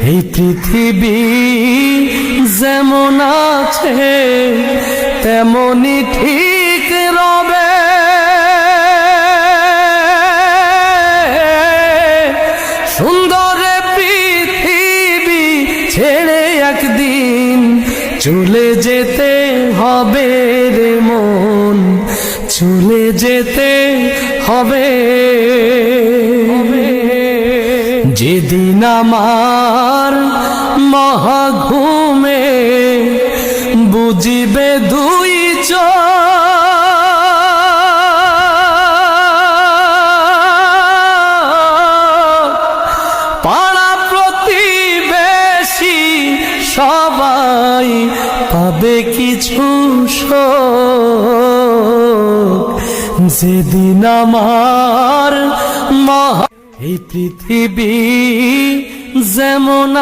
এই পৃথিবী যেমন আছে তেমনি ঠিক রবে, সুন্দর পৃথিবী ছেড়ে একদিন চলে যেতে হবে রে মন, চলে যেতে হবে। যেদিন আমার মহাঘুমে বুঝিবে দুই চোখ, পাড়া প্রতিবেশী সবাই পাবে কিছু শোক। যেদিন আমার এই পৃথিবী যেমন